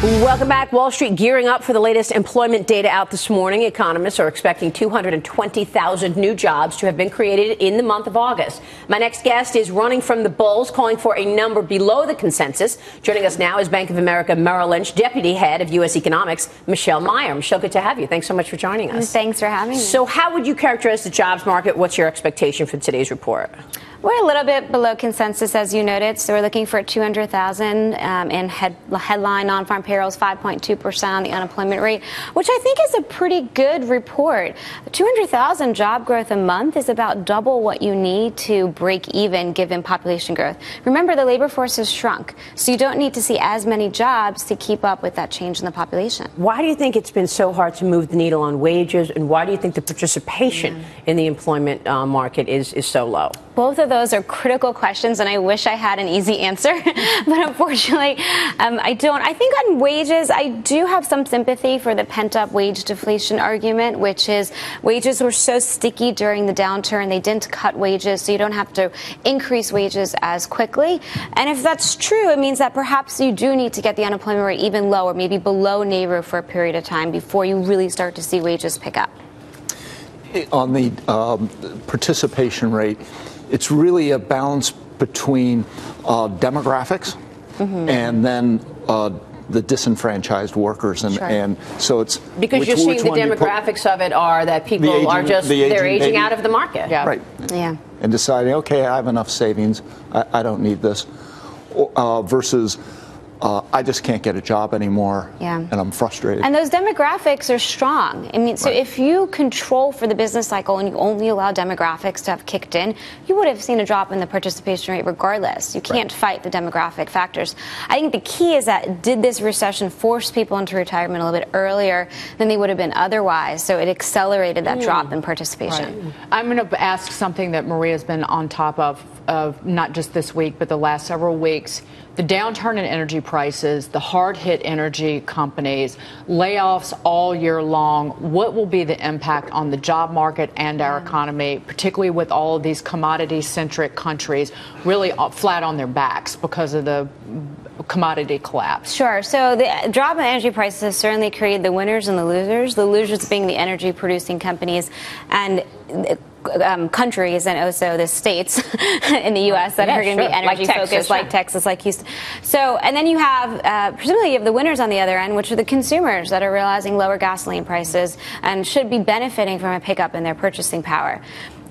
Welcome back. Wall Street gearing up for the latest employment data out this morning. Economists are expecting 220,000 new jobs to have been created in the month of August. My next guest is running from the bulls, calling for a number below the consensus. Joining us now is Bank of America Merrill Lynch Deputy Head of U.S. Economics, Michelle Meyer. Michelle, good to have you. Thanks so much for joining us. Thanks for having me. So how would you characterize the jobs market? What's your expectation for today's report? We're a little bit below consensus, as you noted. So we're looking for 200,000 in headline non-farm payrolls, 5.2% on the unemployment rate, which I think is a pretty good report. 200,000 job growth a month is about double what you need to break even given population growth. Remember, the labor force has shrunk, so you don't need to see as many jobs to keep up with that change in the population. Why do you think it's been so hard to move the needle on wages, and why do you think the participation in the employment market is so low? Both of those are critical questions, and I wish I had an easy answer, but unfortunately, I don't. I think on wages, I do have some sympathy for the pent-up wage deflation argument, which is wages were so sticky during the downturn, they didn't cut wages, so you don't have to increase wages as quickly. And if that's true, it means that perhaps you do need to get the unemployment rate even lower, maybe below NAIRU for a period of time before you really start to see wages pick up. On the participation rate, it's really a balance between demographics and then the disenfranchised workers, and so it's because you're seeing the demographics of it are that people are just they're aging out of the market, right? Yeah, and deciding, okay, I have enough savings, I don't need this, versus I just can't get a job anymore, and I'm frustrated. And those demographics are strong. I mean, so if you control for the business cycle and you only allow demographics to have kicked in, you would have seen a drop in the participation rate regardless. You can't fight the demographic factors. I think the key is that did this recession force people into retirement a little bit earlier than they would have been otherwise? So it accelerated that drop in participation. Right. I'm going to ask something that Maria's been on top of not just this week, but the last several weeks. The downturn in energy prices, the hard-hit energy companies, layoffs all year long. What will be the impact on the job market and our economy, particularly with all of these commodity-centric countries really flat on their backs because of the commodity collapse? Sure. So the drop in energy prices has certainly created the winners and the losers. The losers being the energy-producing companies and countries, and also the states in the U.S. that are going to be energy focused, like Texas, like Houston. So, and then you have, presumably, you have the winners on the other end, which are the consumers that are realizing lower gasoline prices and should be benefiting from a pickup in their purchasing power.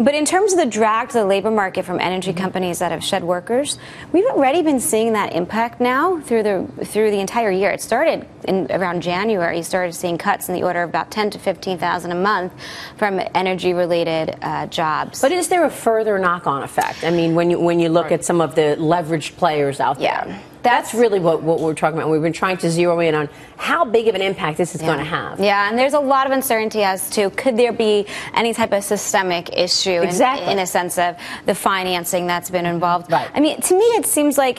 But in terms of the drag to the labor market from energy companies that have shed workers, we've already been seeing that impact now through the entire year. It started in around January. You started seeing cuts in the order of about 10 to 15,000 a month from energy-related jobs. But is there a further knock-on effect? I mean, when you look at some of the leveraged players out there. That's really what we're talking about. We've been trying to zero in on how big of an impact this is going to have. Yeah, and there's a lot of uncertainty as to could there be any type of systemic issue in a sense of the financing that's been involved. Right. I mean, to me, it seems like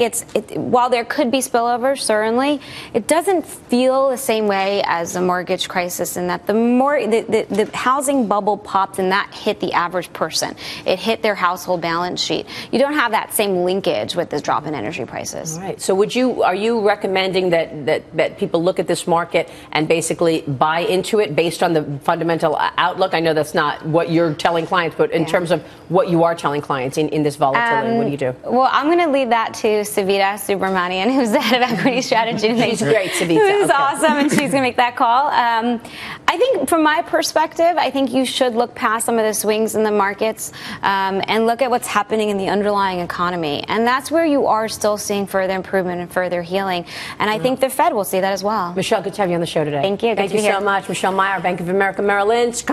while there could be spillover, certainly, it doesn't feel the same way as the mortgage crisis in that the housing bubble popped and that hit the average person. It hit their household balance sheet. You don't have that same linkage with this drop in energy prices. All right. So are you recommending that people look at this market and basically buy into it based on the fundamental outlook? I know that's not what you're telling clients, but in terms of what you are telling clients in this volatility, what do you do? Well, I'm going to leave that to Savita Subramanian, who's the head of equity strategy. She's great, Savita. Who's awesome, and she's going to make that call. I think from my perspective, I think you should look past some of the swings in the markets and look at what's happening in the underlying economy. And that's where you are still seeing further improvement and further healing. And I think the Fed will see that as well. Michelle, good to have you on the show today. Thank you. Thank you so much. Michelle Meyer, Bank of America Merrill Lynch.